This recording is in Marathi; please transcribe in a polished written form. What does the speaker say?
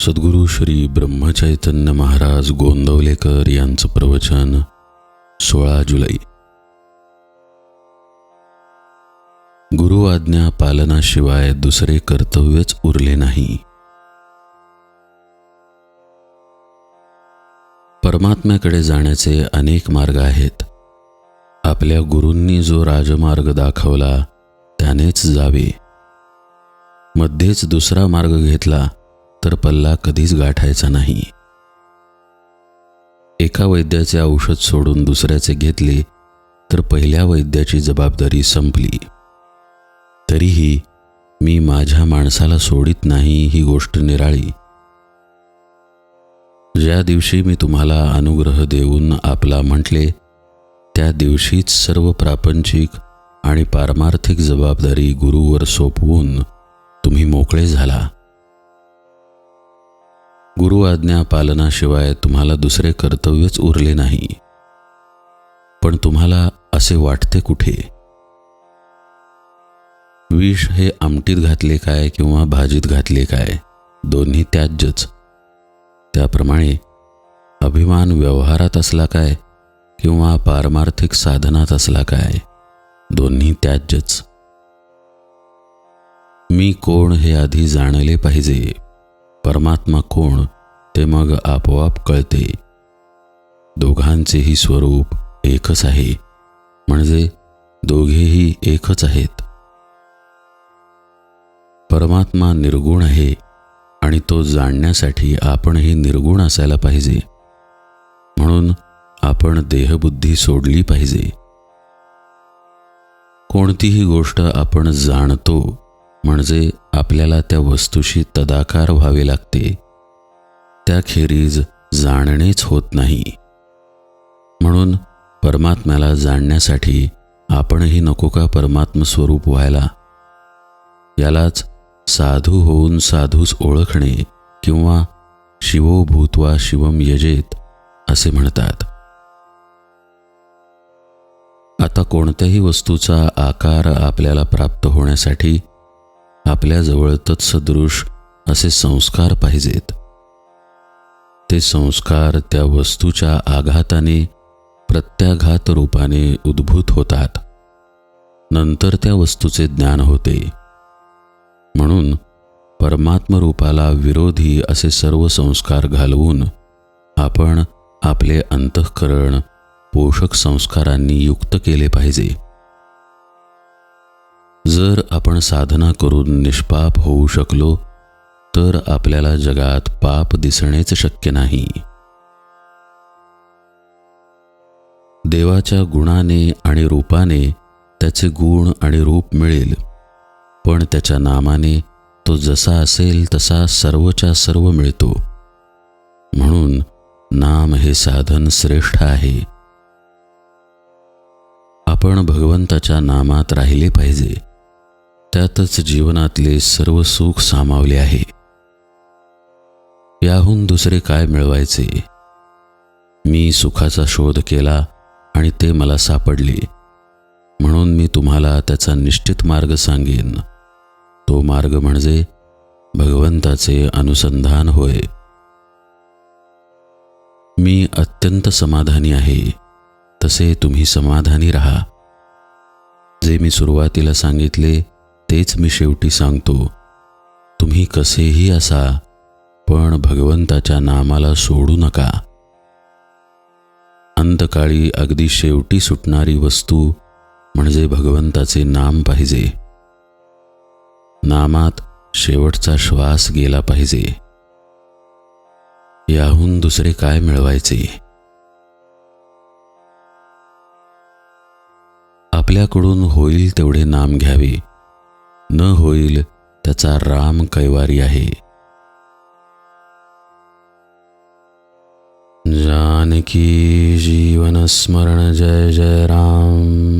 सद्गुरू श्री ब्रह्मचैतन्य महाराज गोंदवलेकर यांचं प्रवचन 16 जुलै. गुरु आज्ञा पालनाशिवाय दुसरे कर्तव्यच उरले नाही. परमात्म्याकडे जाण्याचे अनेक मार्ग आहेत. आपल्या गुरूंनी जो राजमार्ग दाखवला त्यानेच जावे. मध्येच दुसरा मार्ग घेतला तर पल्ला कधीच गाठायचा नाही. एका वैद्याचे औषध सोडून दुसऱ्याचे घेतले तर पहिल्या वैद्याची जबाबदारी संपली. तरीही मी माझ्या माणसाला सोडित नाही ही गोष्ट निराळी. ज्या दिवशी मी तुम्हाला अनुग्रह देऊन आपला म्हटले त्या दिवशीच सर्व प्रापंचिक आणि पारमार्थिक जबाबदारी गुरुवर सोपवून तुम्ही मोकळे झाला. गुरु आज्ञा पालनाशिवाय तुम्हाला दुसरे कर्तव्यच उरले नाही. पण तुम्हाला असे वाटते कुठे? विष हे आमटीत घातले काय किंवा भाजीत घातले काय, दोन्ही त्याज्यच. त्याप्रमाणे अभिमान व्यवहारात असला काय किंवा पारमार्थिक साधनात असला काय, दोन्ही त्याज्यच. मी कोण हे आधी जाणले पाहिजे. परमात्मा कोण ते मग आपोआप कळते. दोघांचेही स्वरूप एकच आहे, म्हणजे दोघेही एकच आहेत. परमात्मा निर्गुण आहे आणि तो जाणण्यासाठी आपणही निर्गुण असायला पाहिजे. म्हणून आपण देहबुद्धी सोडली पाहिजे. कोणतीही गोष्ट आपण जाणतो म्हणजे आपल्याला त्या वस्तूशी तदाकार व्हावे लागते. त्याखेरीज जाणणेच होत नाही. म्हणून परमात्म्याला जाणण्यासाठी आपणही नको का परमात्म स्वरूप व्हायला? यालाच साधू होऊन साधूच ओळखणे किंवा शिवो भूत्वा शिवम यजेत असे म्हणतात. आता कोणत्याही वस्तूचा आकार आपल्याला प्राप्त होण्यासाठी आपल्याजवळ तत्सदृश असे संस्कार पाहिजेत. ते संस्कार त्या वस्तूच्या आघाताने प्रत्याघात रूपाने उद्भूत होतात. नंतर त्या वस्तूचे ज्ञान होते. म्हणून परमात्मरूपाला विरोधी असे सर्व संस्कार घालवून आपण आपले अंतःकरण पोषक संस्कारांनी युक्त केले पाहिजे. जर आपण साधना करून निष्पाप होऊ शकलो तर आपल्याला जगात पाप दिसणेच शक्य नाही. देवाच्या गुणाने आणि रूपाने त्याचे गुण आणि रूप मिळेल, पण त्याच्या नामाने तो जसा असेल तसा सर्वच्या सर्व मिळतो. म्हणून नाम हे साधन श्रेष्ठ आहे. आपण भगवंताच्या नामात राहिले पाहिजे. त्यातच जीवनातले सर्व सुख सामावले आहे. याहून दुसरे काय मिळवायचे? मी सुखाचा शोध केला आणि ते मला सापडले, म्हणून मी तुम्हाला त्याचा निश्चित मार्ग सांगेन. तो मार्ग म्हणजे भगवंताचे अनुसंधान होय. मी अत्यंत समाधानी आहे, तसे तुम्ही समाधानी राहा. जे मी सुरुवातीला सांगितले तेच मी शेवटी सांगतो. तुम्ही कसेही असा, पण भगवंताच्या नामाला सोडू नका. अंतकाळी अगदी शेवटी सुटणारी वस्तू म्हणजे भगवंताचे नाम पाहिजे. नामात शेवटचा श्वास गेला पाहिजे. याहून दुसरे काय मिळवायचे? आपल्याकडून होईल तेवढे नाम घ्यावे. न होईल त्याचा राम कैवारी आहे. जानकी जीवन स्मरण जय जय राम.